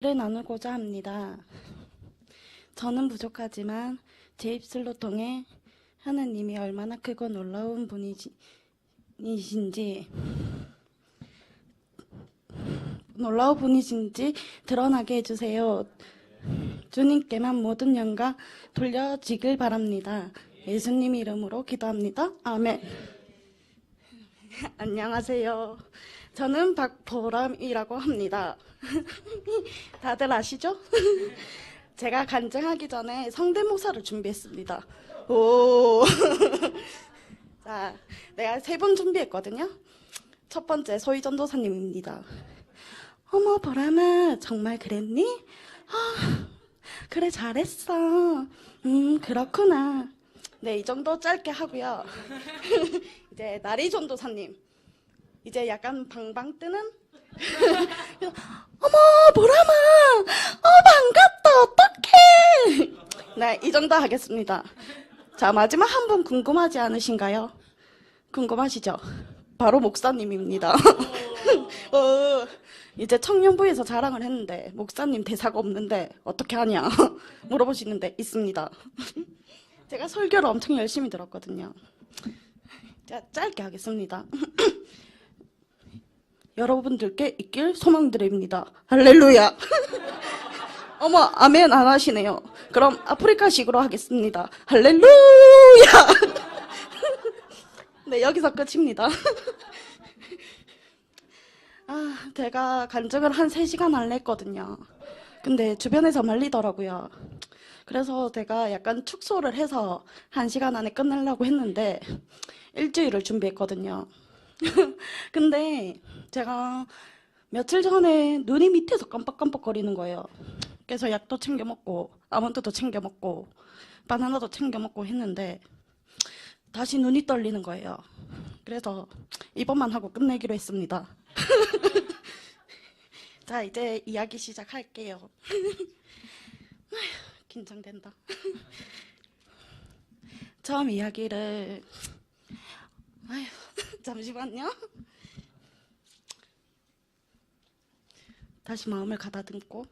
를 나누고자 합니다. 저는 부족하지만 제 입술로 통해 하느님이 얼마나 크고 놀라운 분이신지 드러나게 해주세요. 주님께만 모든 영광 돌려지길 바랍니다. 예수님 이름으로 기도합니다. 아멘. 안녕하세요. 저는 박보람이라고 합니다. 다들 아시죠? 제가 간증하기 전에 성대모사를 준비했습니다. 오. 자, 내가 3번 준비했거든요. 첫 번째 소희전도사님입니다. 어머 보람아 정말 그랬니? 아, 그래 잘했어. 그렇구나. 네, 이 정도 짧게 하고요. 이제 나리전도사님. 이제 약간 방방 뜨는? 어머 보람아 반갑다 어떡해. 네, 이 정도 하겠습니다. 자, 마지막 한 분 궁금하지 않으신가요? 궁금하시죠? 바로 목사님입니다. 이제 청년부에서 자랑을 했는데 목사님 대사가 없는데 어떻게 하냐 물어보시는데 있습니다. 제가 설교를 엄청 열심히 들었거든요. 자, 짧게 하겠습니다. 여러분들께 있길 소망드립니다. 할렐루야. 어머, 아멘 안 하시네요. 그럼 아프리카식으로 하겠습니다. 할렐루야. 네, 여기서 끝입니다. 제가 간증을 한 3시간 할래 했거든요. 근데 주변에서 말리더라고요. 그래서 제가 약간 축소를 해서 1시간 안에 끝내려고 했는데 일주일을 준비했거든요. 근데 제가 며칠 전에 눈이 밑에서 깜빡깜빡거리는 거예요. 그래서 약도 챙겨 먹고 아몬드도 챙겨 먹고 바나나도 챙겨 먹고 했는데 다시 눈이 떨리는 거예요. 그래서 이번만 하고 끝내기로 했습니다. 자, 이제 이야기 시작할게요. 긴장된다. 처음 이야기를 잠시만요. 다시 마음을 가다듬고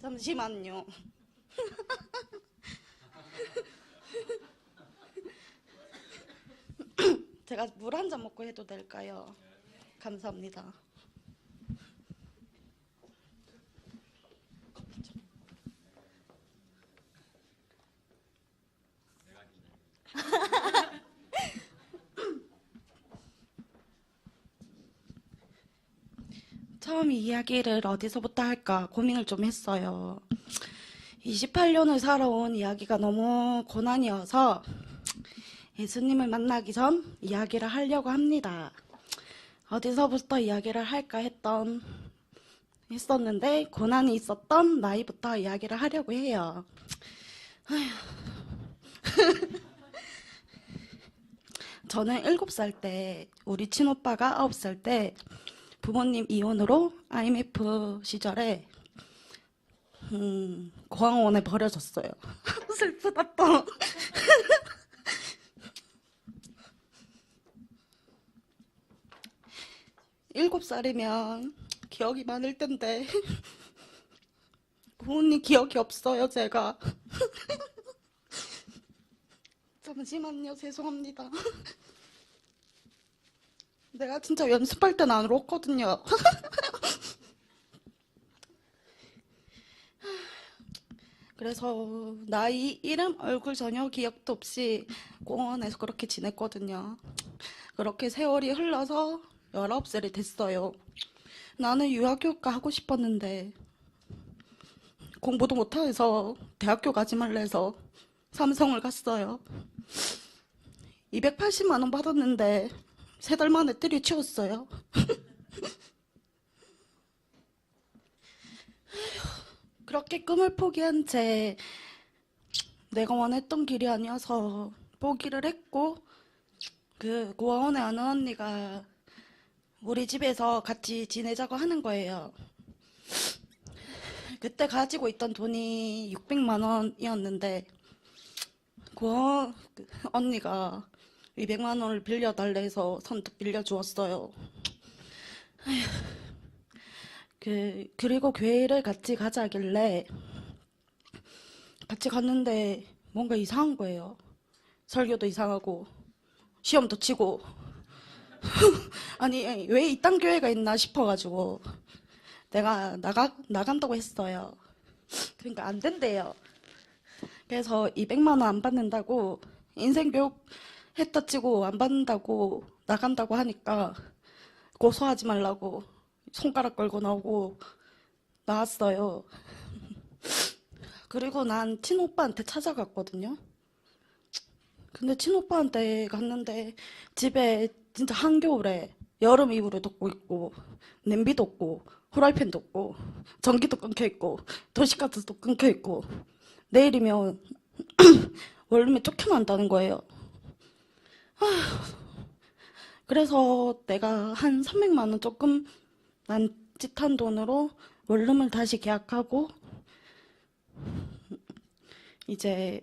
잠시만요. 제가 물 한 잔 먹고 해도 될까요? 감사합니다. 처음 이야기를 어디서부터 할까 고민을 좀 했어요. 28년을 살아온 이야기가 너무 고난이어서 예수님을 만나기 전 이야기를 하려고 합니다. 어디서부터 이야기를 할까 했었는데 고난이 있었던 나이부터 이야기를 하려고 해요. 저는 7살 때 우리 친오빠가 9살 때 부모님 이혼으로 IMF 시절에 고아원에 버려졌어요. 슬프다 또. 7살이면 기억이 많을 텐데 부모님 기억이 없어요 제가. 잠시만요, 죄송합니다. 내가 진짜 연습할 땐 안 울었거든요. 그래서 나이, 이름, 얼굴 전혀 기억도 없이 공원에서 그렇게 지냈거든요. 그렇게 세월이 흘러서 19살이 됐어요. 나는 유아교육과 하고 싶었는데 공부도 못해서 대학교 가지 말래서 삼성을 갔어요. 280만 원 받았는데 3달 만에 때려치웠어요. 그렇게 꿈을 포기한 채 내가 원했던 길이 아니어서 포기를 했고, 그 고아원에 아는 언니가 우리 집에서 같이 지내자고 하는 거예요. 그때 가지고 있던 돈이 600만 원이었는데 그 언니가 200만 원을 빌려달래 해서 선뜻 빌려주었어요. 그리고 교회를 같이 가자길래 같이 갔는데 뭔가 이상한 거예요. 설교도 이상하고 시험도 치고 아니 왜 이딴 교회가 있나 싶어가지고 내가 나간다고 했어요. 그러니까 안 된대요. 그래서 200만 원 안 받는다고 인생교육 했다 치고 안 받는다고 나간다고 하니까 고소하지 말라고 손가락 걸고 나오고 나왔어요. 그리고 난 친오빠한테 찾아갔거든요. 근데 친오빠한테 갔는데 집에 진짜 한겨울에 여름 이불을 덮고 있고 냄비도 없고 후라이팬도 없고 전기도 끊겨 있고 도시가스도 끊겨 있고 내일이면 원룸에 쫓겨난다는 거예요. 그래서 내가 한 300만 원 조금 남짓한 돈으로 원룸을 다시 계약하고 이제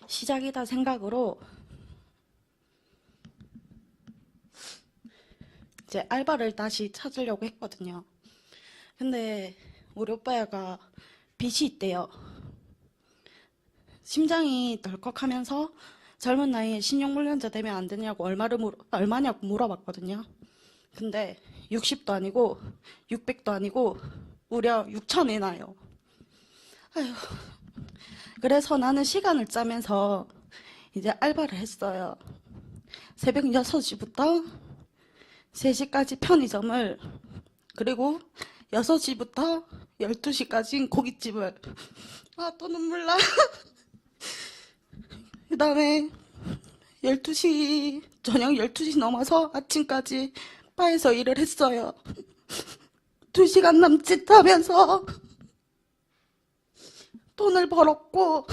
시작이다 생각으로 이제 알바를 다시 찾으려고 했거든요. 근데 우리 오빠야가 빚이 있대요. 심장이 덜컥하면서 젊은 나이에 신용불량자 되면 안 되냐고 얼마냐고 물어봤거든요. 근데 60도 아니고 600도 아니고 무려 6천이 나요. 아휴. 그래서 나는 시간을 짜면서 이제 알바를 했어요. 새벽 6시부터 3시까지 편의점을, 그리고 6시부터 12시까지 고깃집을. 아, 또 눈물 나. 그 다음에 저녁 12시 넘어서 아침까지 바에서 일을 했어요. 2시간 남짓 하면서 돈을 벌었고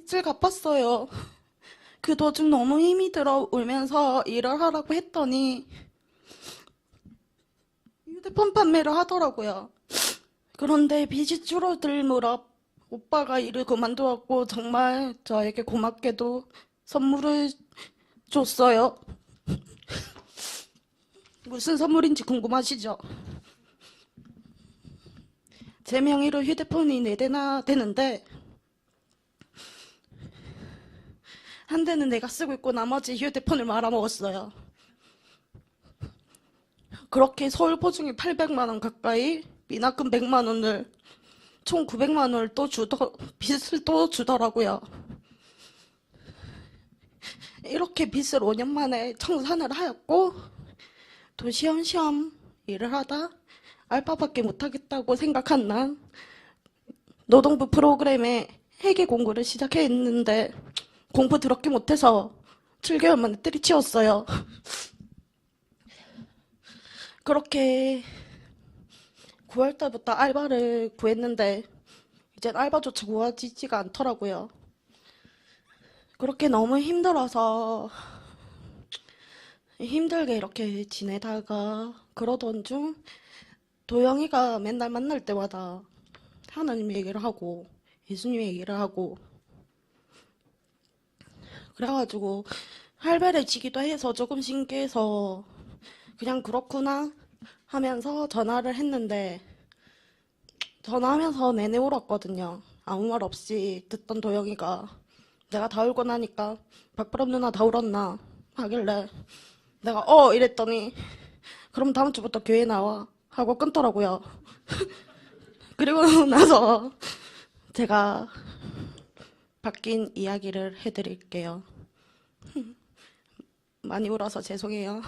빚을 갚았어요. 그 도중 너무 힘이 들어 울면서 일을 하라고 했더니 휴대폰 판매를 하더라고요. 그런데 빚이 줄어들 무렵 오빠가 일을 그만두었고 정말 저에게 고맙게도 선물을 줬어요. 무슨 선물인지 궁금하시죠? 제 명의로 휴대폰이 4대나 되는데 한 대는 내가 쓰고 있고 나머지 휴대폰을 말아먹었어요. 그렇게 서울 보증이 800만 원 가까이, 미납금 100만 원을, 총 900만 원을 빚을 또 주더라고요. 이렇게 빚을 5년 만에 청산을 하였고, 또 시험시험 일을 하다 알바밖에 못하겠다고 생각한 난 노동부 프로그램에 회계 공부를 시작했는데 공부 더럽게 못해서 7개월 만에 때리치웠어요. 그렇게 9월 달부터 알바를 구했는데 이젠 알바조차 구하지가 않더라고요. 그렇게 너무 힘들어서 힘들게 이렇게 지내다가 그러던 중 도영이가 맨날 만날 때마다 하나님 얘기를 하고 예수님 얘기를 하고 그래가지고 활발해지기도 해서 조금 신기해서 그냥 그렇구나 하면서 전화를 했는데 전화하면서 내내 울었거든요. 아무 말 없이 듣던 도영이가 내가 다 울고 나니까 박보람 누나 다 울었나 하길래 내가 이랬더니 그럼 다음 주부터 교회 나와 하고 끊더라고요. 그리고 나서 제가 바뀐 이야기를 해드릴게요. 많이 울어서 죄송해요.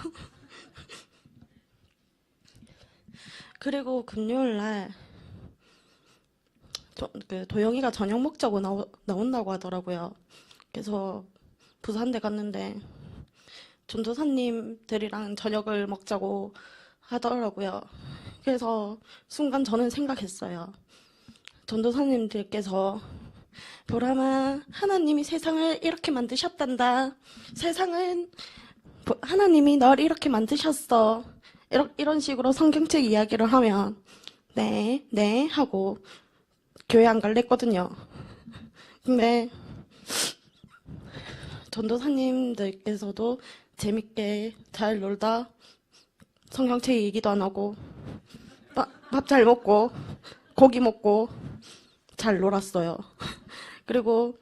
그리고 금요일날 도영이가 저녁 먹자고 나온다고 하더라고요. 그래서 부산대 갔는데 전도사님들이랑 저녁을 먹자고 하더라고요. 그래서 순간 저는 생각했어요. 전도사님들께서 보람아, 하나님이 세상을 이렇게 만드셨단다. 세상은 하나님이 널 이렇게 만드셨어. 이런 식으로 성경책 이야기를 하면 네 하고 교회 안 갈랬거든요. 근데 전도사님들께서도 재밌게 잘 놀다 성경책 얘기도 안 하고 밥 잘 먹고 고기 먹고 잘 놀았어요. 그리고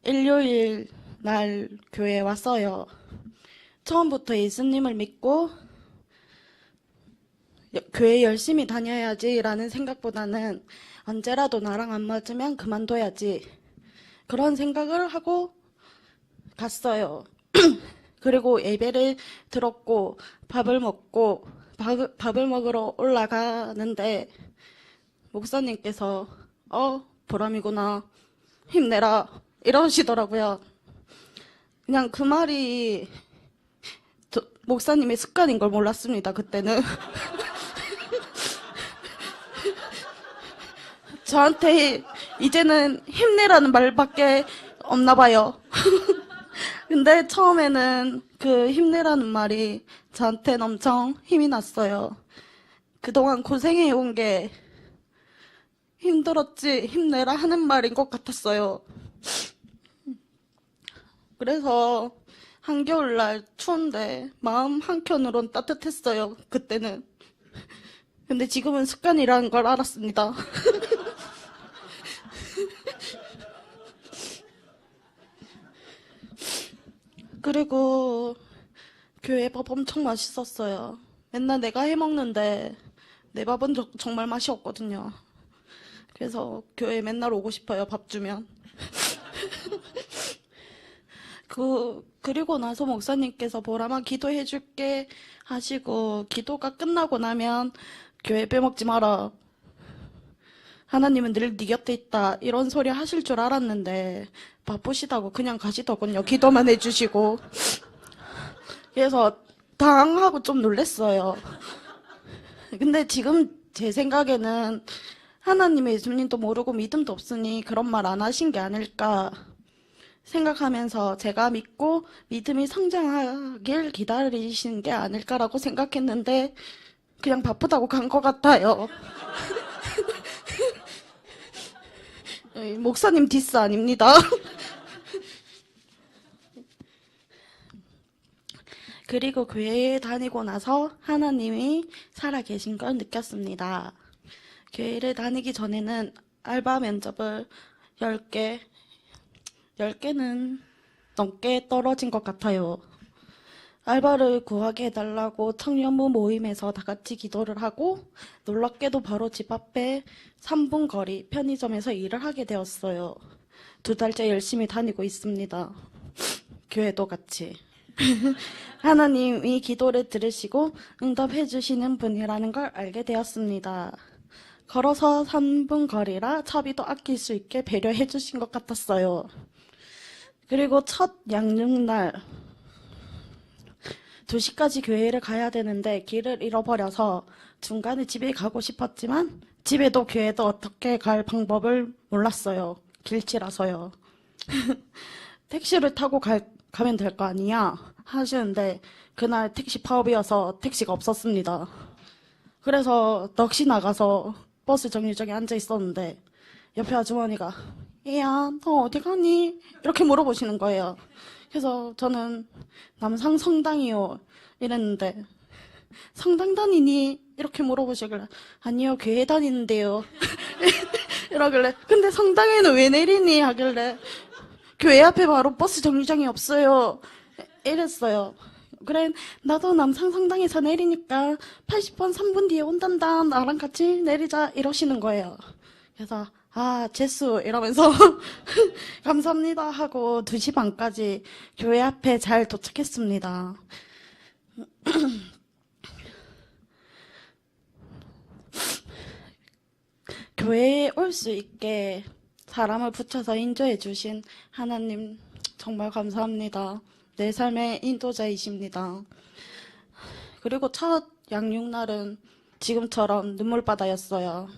일요일 날 교회에 왔어요. 처음부터 예수님을 믿고 교회 열심히 다녀야지라는 생각보다는 언제라도 나랑 안 맞으면 그만둬야지 그런 생각을 하고 갔어요. 그리고 예배를 들었고 밥을 먹고 밥을 먹으러 올라가는데 목사님께서 보람이구나 힘내라 이러시더라고요. 그냥 그 말이 목사님의 습관인 걸 몰랐습니다. 그때는 저한테 이제는 힘내라는 말밖에 없나 봐요. 근데 처음에는 그 힘내라는 말이 저한테는 엄청 힘이 났어요. 그동안 고생해온 게 힘들었지 힘내라 하는 말인 것 같았어요. 그래서 한겨울날 추운데 마음 한켠으론 따뜻했어요. 그때는. 근데 지금은 습관이라는 걸 알았습니다. 그리고 교회 밥 엄청 맛있었어요. 맨날 내가 해먹는데 내 밥은 정말 맛이 없거든요. 그래서 교회 맨날 오고 싶어요. 밥 주면. 그리고 나서 목사님께서 보라마 기도해줄게 하시고 기도가 끝나고 나면 교회 빼먹지 마라. 하나님은 늘 네 곁에 있다. 이런 소리 하실 줄 알았는데 바쁘시다고 그냥 가시더군요. 기도만 해주시고. 그래서 당하고 좀 놀랬어요. 근데 지금 제 생각에는 하나님의 예수님도 모르고 믿음도 없으니 그런 말 안 하신 게 아닐까 생각하면서 제가 믿고 믿음이 성장하길 기다리신 게 아닐까라고 생각했는데 그냥 바쁘다고 간 것 같아요. 목사님 디스 아닙니다. 그리고 교회에 다니고 나서 하나님이 살아계신 걸 느꼈습니다. 교회를 다니기 전에는 알바 면접을 10개는 넘게 떨어진 것 같아요. 알바를 구하게 해달라고 청년부 모임에서 다 같이 기도를 하고 놀랍게도 바로 집 앞에 3분 거리 편의점에서 일을 하게 되었어요. 2달째 열심히 다니고 있습니다. 교회도 같이. 하나님이 기도를 들으시고 응답해 주시는 분이라는 걸 알게 되었습니다. 걸어서 3분 거리라 차비도 아낄 수 있게 배려해 주신 것 같았어요. 그리고 첫 양육날 2시까지 교회를 가야 되는데 길을 잃어버려서 중간에 집에 가고 싶었지만 집에도 교회도 어떻게 갈 방법을 몰랐어요. 길치라서요. 택시를 타고 가면 될 거 아니야 하시는데 그날 택시 파업이어서 택시가 없었습니다. 그래서 넋이 나가서 버스 정류장에 앉아 있었는데 옆에 아주머니가 얘야 너 어디 가니? 이렇게 물어보시는 거예요. 그래서 저는 남상 성당이요 이랬는데 성당 다니니? 이렇게 물어보시길래 아니요 교회 다니는데요 이러길래 근데 성당에는 왜 내리니? 하길래 교회 앞에 바로 버스 정류장이 없어요 이랬어요. 그래 나도 남상 성당에서 내리니까 80번 3분 뒤에 온단다 나랑 같이 내리자 이러시는 거예요. 그래서 재수 이러면서 감사합니다 하고 2시 반까지 교회 앞에 잘 도착했습니다. 교회에 올 수 있게 사람을 붙여서 인도해 주신 하나님 정말 감사합니다. 내 삶의 인도자이십니다. 그리고 첫 양육날은 지금처럼 눈물바다였어요.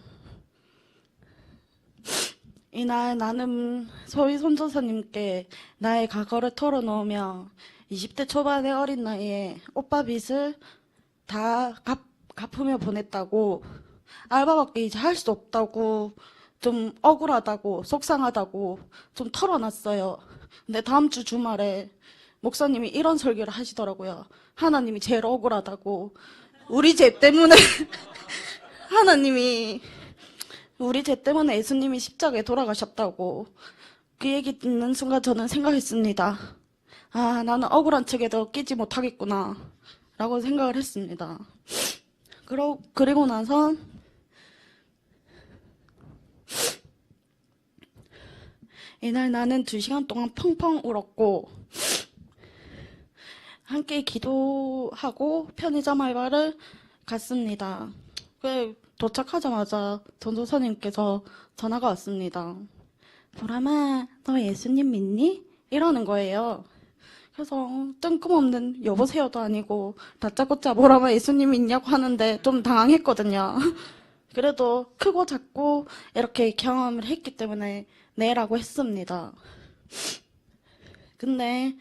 이날 나는 소희 선조사님께 나의 과거를 털어놓으며 20대 초반의 어린 나이에 오빠 빚을 다 갚으며 보냈다고 알바밖에 이제 할 수 없다고 좀 억울하다고, 속상하다고 좀 털어놨어요. 근데 다음 주 주말에 목사님이 이런 설교를 하시더라고요. 하나님이 제일 억울하다고. 우리 죄 때문에, 하나님이, 우리 죄 때문에 예수님이 십자가에 돌아가셨다고. 그 얘기 듣는 순간 저는 생각했습니다. 아, 나는 억울한 척에도 끼지 못하겠구나. 라고 생각을 했습니다. 그리고 나서, 이날 나는 2시간 동안 펑펑 울었고, 함께 기도하고 편의점 알바를 갔습니다. 도착하자마자 전도사님께서 전화가 왔습니다. 보람아, 너 예수님 믿니? 이러는 거예요. 그래서 뜬금없는 여보세요도 아니고 다짜고짜 보람아 예수님 믿냐고 하는데 좀 당황했거든요. 그래도 크고 작고 이렇게 경험을 했기 때문에 네라고 했습니다. 근데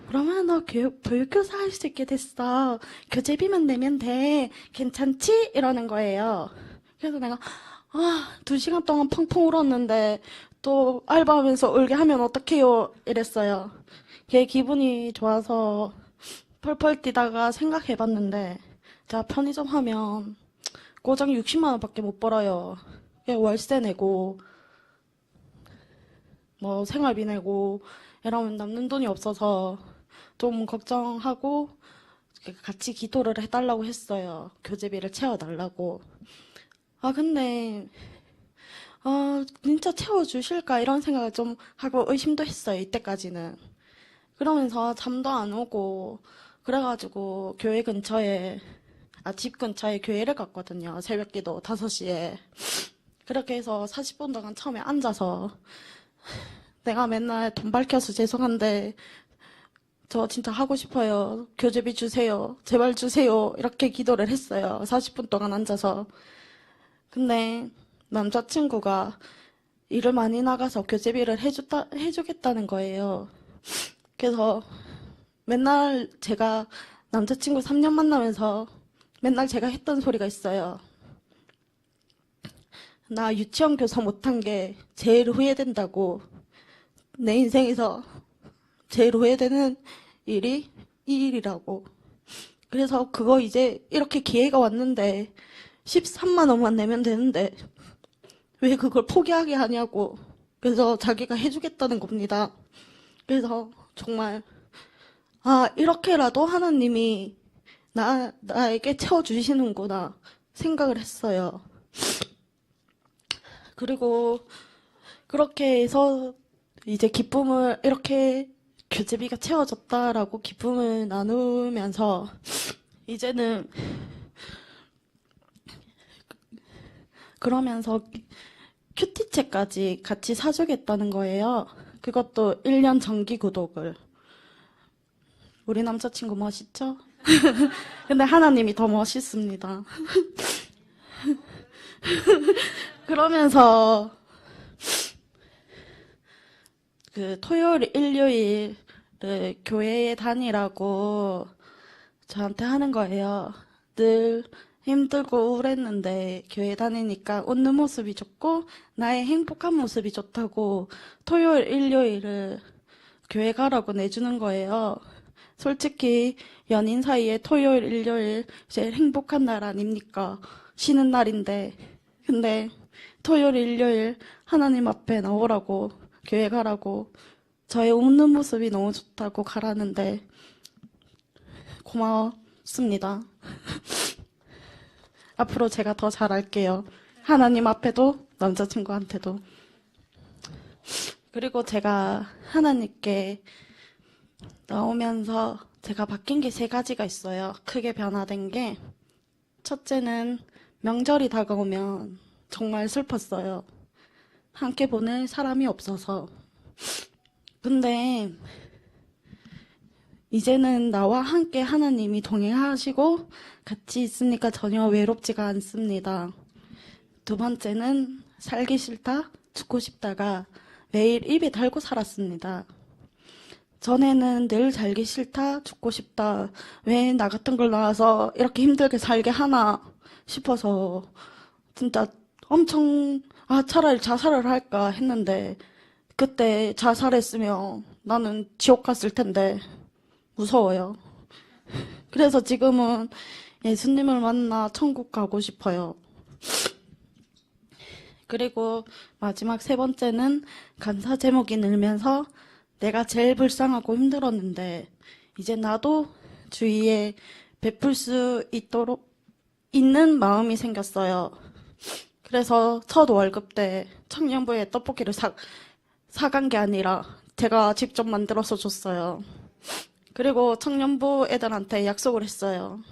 보람아 너 교육교사 할 수 있게 됐어. 교재비만 내면 돼. 괜찮지? 이러는 거예요. 그래서 내가 2시간 동안 펑펑 울었는데 또 알바하면서 울게 하면 어떡해요? 이랬어요. 걔 기분이 좋아서 펄펄 뛰다가 생각해봤는데 제가 편의점 하면 고작 60만 원밖에 못 벌어요. 월세 내고 뭐 생활비 내고 이러면 남는 돈이 없어서 좀 걱정하고 같이 기도를 해달라고 했어요. 교재비를 채워달라고. 근데 진짜 채워주실까 이런 생각을 좀 하고 의심도 했어요. 이때까지는. 그러면서 잠도 안 오고 그래가지고 집 근처에 교회를 갔거든요. 새벽기도 5시에. 그렇게 해서 40분 동안 처음에 앉아서 내가 맨날 돈 밝혀서 죄송한데 저 진짜 하고 싶어요. 교재비 주세요. 제발 주세요. 이렇게 기도를 했어요. 40분 동안 앉아서. 근데 남자친구가 일을 많이 나가서 교재비를 해주겠다는 거예요. 그래서 맨날 제가 남자친구 3년 만나면서 맨날 제가 했던 소리가 있어요. 나 유치원 교사 못한 게 제일 후회된다고. 내 인생에서 제일 후회되는 일이 이 일이라고. 그래서 그거 이제 이렇게 기회가 왔는데 13만 원만 내면 되는데 왜 그걸 포기하게 하냐고. 그래서 자기가 해주겠다는 겁니다. 그래서 정말 이렇게라도 하나님이 나에게 채워주시는구나 생각을 했어요. 그리고 그렇게 해서 이제 기쁨을 이렇게 교재비가 채워졌다라고 기쁨을 나누면서 이제는 그러면서 큐티책까지 같이 사주겠다는 거예요. 그것도 1년 정기 구독을. 우리 남자친구 멋있죠? 근데 하나님이 더 멋있습니다. 그러면서 그 토요일, 일요일을 교회에 다니라고 저한테 하는 거예요. 늘 힘들고 우울했는데 교회 다니니까 웃는 모습이 좋고 나의 행복한 모습이 좋다고 토요일, 일요일을 교회 가라고 내주는 거예요. 솔직히 연인 사이에 토요일, 일요일 제일 행복한 날 아닙니까? 쉬는 날인데. 근데 토요일, 일요일 하나님 앞에 나오라고 교회 가라고 저의 웃는 모습이 너무 좋다고 가라는데 고맙습니다. 앞으로 제가 더 잘할게요. 하나님 앞에도 남자친구한테도. 그리고 제가 하나님께 나오면서 제가 바뀐 게 3가지가 있어요. 크게 변화된 게. 첫째는 명절이 다가오면 정말 슬펐어요. 함께 보낼 사람이 없어서. 근데 이제는 나와 함께 하나님이 동행하시고 같이 있으니까 전혀 외롭지가 않습니다. 2번째는 살기 싫다, 죽고 싶다가 매일 입에 달고 살았습니다. 전에는 늘 살기 싫다, 죽고 싶다, 왜 나 같은 걸 낳아서 이렇게 힘들게 살게 하나 싶어서 진짜 엄청 아, 차라리 자살을 할까 했는데, 그때 자살했으면 나는 지옥 갔을 텐데, 무서워요. 그래서 지금은 예수님을 만나 천국 가고 싶어요. 그리고 마지막 세 번째는 감사 제목이 늘면서 내가 제일 불쌍하고 힘들었는데 이제 나도 주위에 베풀 수 있도록 있는 마음이 생겼어요. 그래서 첫 월급 때 청년부에 떡볶이를 사간 게 아니라 제가 직접 만들어서 줬어요. 그리고 청년부 애들한테 약속을 했어요.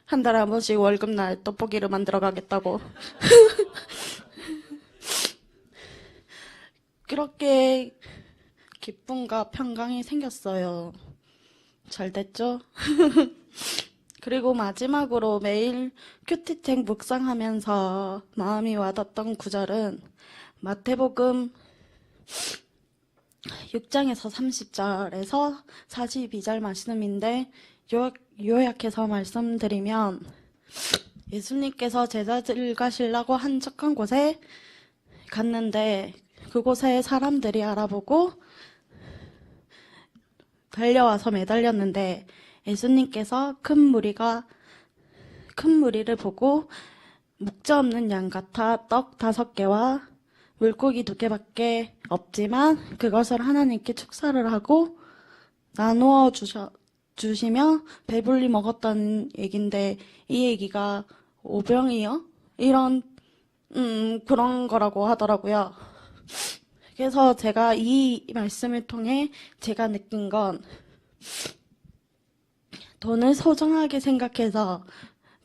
한 달에 한 번씩 월급날 떡볶이를 만들어 가겠다고. 그렇게 기쁨과 평강이 생겼어요. 잘 됐죠? 그리고 마지막으로 매일 큐티책 묵상하면서 마음이 와닿던 구절은 마태복음 6장에서 30절에서 42절 말씀인데 요약해서 말씀드리면 예수님께서 제자들 가시려고 한적한 곳에 갔는데 그곳에 사람들이 알아보고 달려와서 매달렸는데 예수님께서 큰 무리를 보고 목자 없는 양 같아 떡 5개와 물고기 2개밖에 없지만 그것을 하나님께 축사를 하고 나누어 주시며 배불리 먹었다는 얘긴데 이 얘기가 오병이어? 이런 그런 거라고 하더라고요. 그래서 제가 이 말씀을 통해 제가 느낀 건 돈을 소중하게 생각해서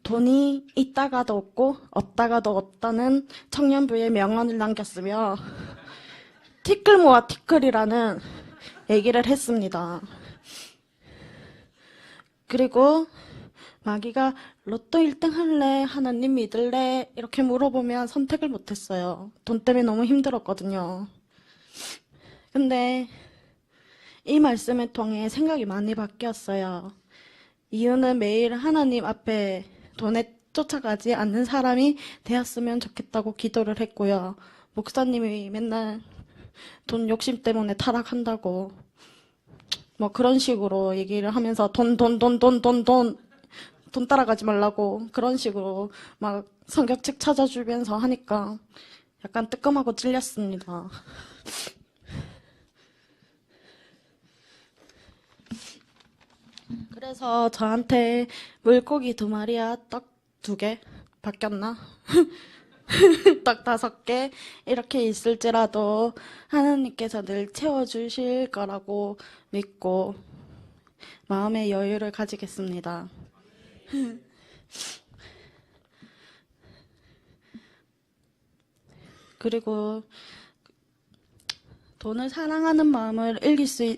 돈이 있다가도 없고 없다가도 없다는 청년부의 명언을 남겼으며 티끌 모아 티끌이라는 얘기를 했습니다. 그리고 마귀가 로또 1등 할래? 하나님 믿을래? 이렇게 물어보면 선택을 못했어요. 돈 때문에 너무 힘들었거든요. 근데 이 말씀을 통해 생각이 많이 바뀌었어요. 이유는 매일 하나님 앞에 돈에 쫓아가지 않는 사람이 되었으면 좋겠다고 기도를 했고요. 목사님이 맨날 돈 욕심 때문에 타락한다고 뭐 그런 식으로 얘기를 하면서 돈 따라가지 말라고 그런 식으로 막 성경책 찾아주면서 하니까 약간 뜨끔하고 찔렸습니다. 그래서 저한테 물고기 2마리야 떡 2개 바뀌었나? 떡 5개 이렇게 있을지라도 하나님께서 늘 채워주실 거라고 믿고 마음의 여유를 가지겠습니다. 그리고 돈을 사랑하는 마음을 읽을 수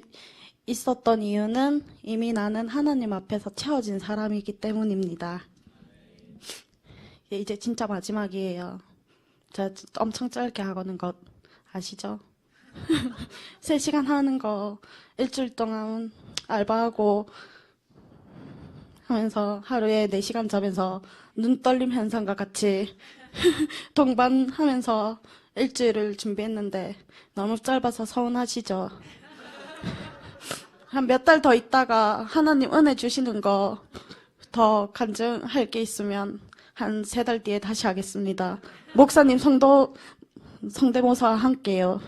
있었던 이유는 이미 나는 하나님 앞에서 채워진 사람이기 때문입니다. 이제 진짜 마지막이에요. 제가 엄청 짧게 하는 것 아시죠? 3시간 하는 거 일주일 동안 알바하고 하면서 하루에 4시간 자면서 눈 떨림 현상과 같이 동반하면서 일주일을 준비했는데 너무 짧아서 서운하시죠? 한 몇 달 더 있다가 하나님 은혜 주시는 거 더 간증할 게 있으면 한 3달 뒤에 다시 하겠습니다. 목사님 성대모사 함께요.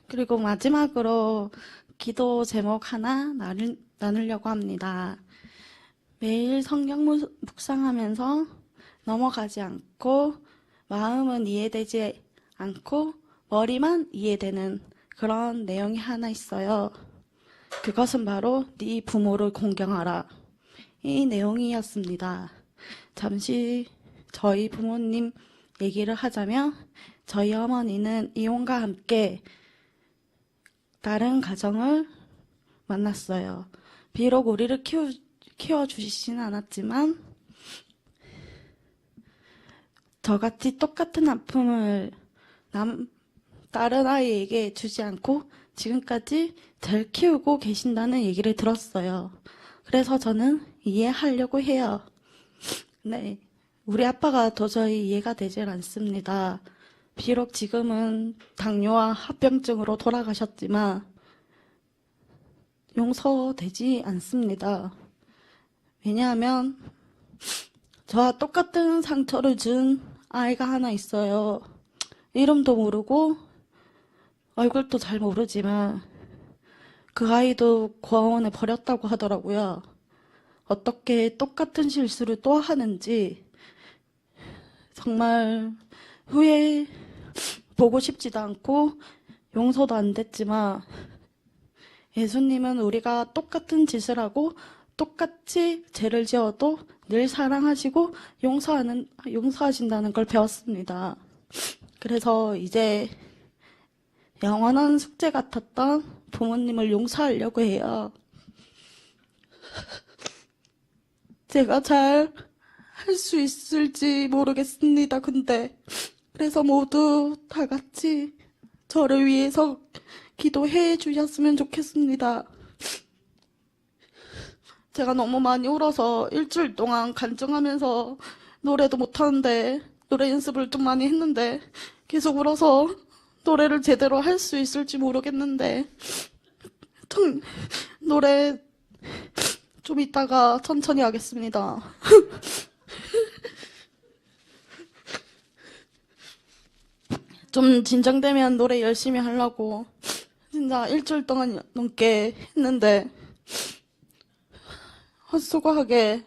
그리고 마지막으로 기도 제목 하나 나누려고 합니다. 매일 성경 묵상하면서 넘어가지 않고 마음은 이해되지 않고 머리만 이해되는 그런 내용이 하나 있어요. 그것은 바로 네 부모를 공경하라. 이 내용이었습니다. 잠시 저희 부모님 얘기를 하자면 저희 어머니는 이혼과 함께 다른 가정을 만났어요. 비록 우리를 키워주시진 않았지만 저같이 똑같은 아픔을 다른 아이에게 주지 않고 지금까지 잘 키우고 계신다는 얘기를 들었어요. 그래서 저는 이해하려고 해요. 네, 우리 아빠가 도저히 이해가 되질 않습니다. 비록 지금은 당뇨와 합병증으로 돌아가셨지만 용서되지 않습니다. 왜냐하면 저와 똑같은 상처를 준 아이가 하나 있어요. 이름도 모르고 얼굴도 잘 모르지만 그 아이도 고아원에 버렸다고 하더라고요. 어떻게 똑같은 실수를 또 하는지 정말 후회 보고 싶지도 않고 용서도 안 됐지만 예수님은 우리가 똑같은 짓을 하고 똑같이 죄를 지어도 늘 사랑하시고 용서하신다는 걸 배웠습니다. 그래서 이제 영원한 숙제 같았던 부모님을 용서하려고 해요. 제가 잘 할 수 있을지 모르겠습니다. 근데 그래서 모두 다 같이 저를 위해서 기도해 주셨으면 좋겠습니다. 제가 너무 많이 울어서 일주일 동안 간증하면서 노래도 못하는데 노래 연습을 좀 많이 했는데 계속 울어서 노래를 제대로 할 수 있을지 모르겠는데 노래 좀 이따가 천천히 하겠습니다. 좀 진정되면 노래 열심히 하려고 진짜 일주일 동안 넘게 했는데 헛수고하게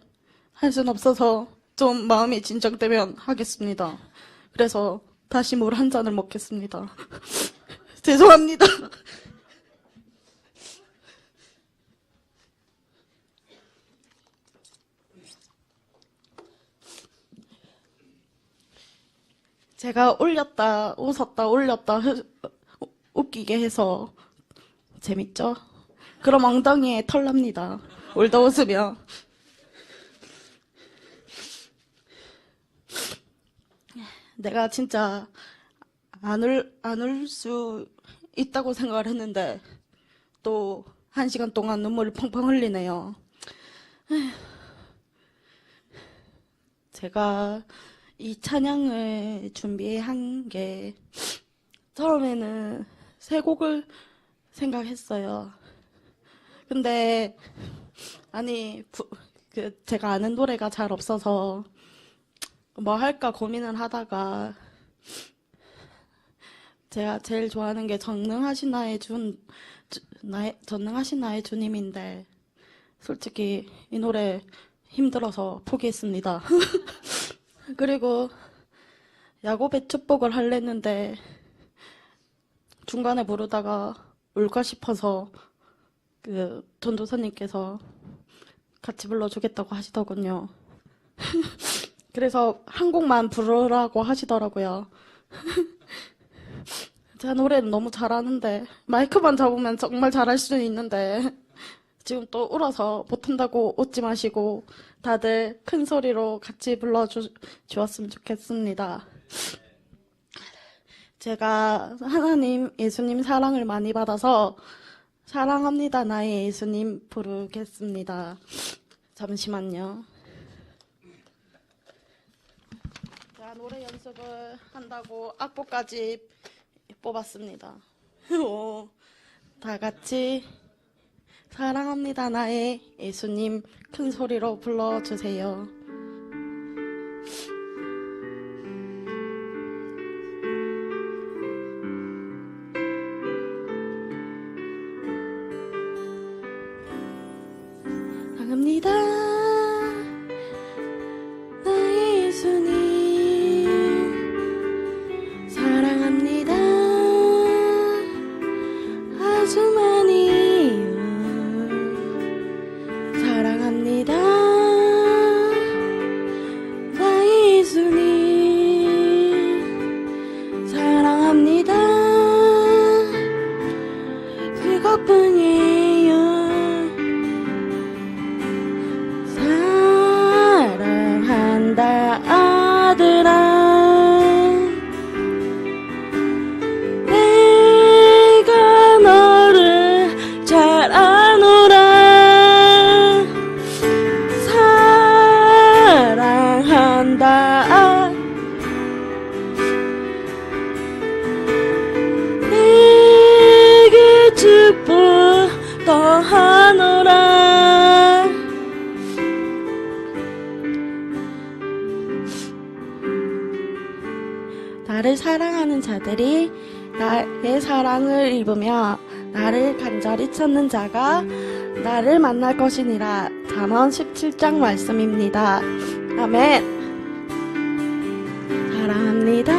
할 순 없어서 좀 마음이 진정되면 하겠습니다. 그래서 다시 물 한 잔을 먹겠습니다. 죄송합니다. 제가 올렸다, 웃었다, 올렸다, 웃기게 해서 재밌죠? 그럼 엉덩이에 털 납니다. 울다 웃으면. 내가 진짜 안 울 수 있다고 생각을 했는데 또 1시간 동안 눈물을 펑펑 흘리네요. 제가 이 찬양을 준비한 게 처음에는 세 곡을 생각했어요. 근데 아니 제가 아는 노래가 잘 없어서 뭐 할까 고민을 하다가 제가 제일 좋아하는 게 전능하신 나의 주님인데 솔직히 이 노래 힘들어서 포기했습니다. 그리고 야곱의 축복을 하려는데 중간에 부르다가 울까 싶어서 그 전도사님께서 같이 불러주겠다고 하시더군요. 그래서 한 곡만 부르라고 하시더라고요. 제가 노래는 너무 잘하는데 마이크만 잡으면 정말 잘할 수는 있는데 지금 또 울어서 못한다고 웃지 마시고 다들 큰 소리로 같이 불러주었으면 좋겠습니다. 제가 하나님, 예수님 사랑을 많이 받아서 사랑합니다 나의 예수님 부르겠습니다. 잠시만요. 제가 노래 연습을 한다고 악보까지 뽑았습니다. 다 같이 사랑합니다 나의 예수님 큰 소리로 불러주세요. 사랑합니다 나의 예수님 사랑합니다 아주 많이요 사랑합니다 나를 사랑하는 자들이 나의 사랑을 입으며 나를 간절히 찾는 자가 나를 만날 것이니라. 잠언 17장 말씀입니다. 아멘. 사랑합니다.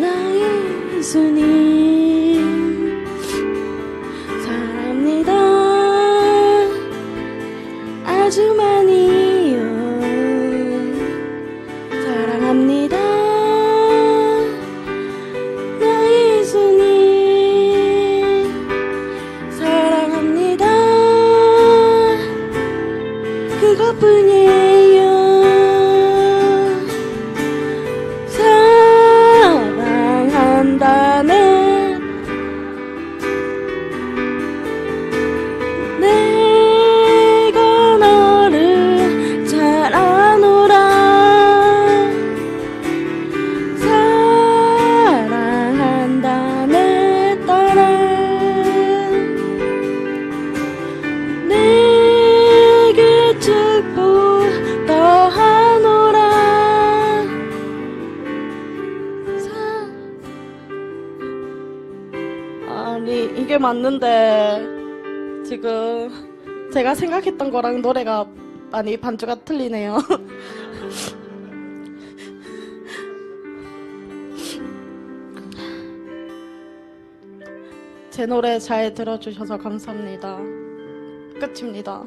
나의 예수님. 사랑합니다. 아주 많이요. 사랑합니다. 나의 예수님. 사랑합니다. 그것뿐이에요. 사랑한다는 내가 너를 잘 아노라. 사랑한다 내 딸아. 내게 축복 더하노라. 아니 이게 맞는데 지금 제가 생각했던 거랑 노래가 많이 반주가 틀리네요. 제 노래 잘 들어주셔서 감사합니다. 끝입니다.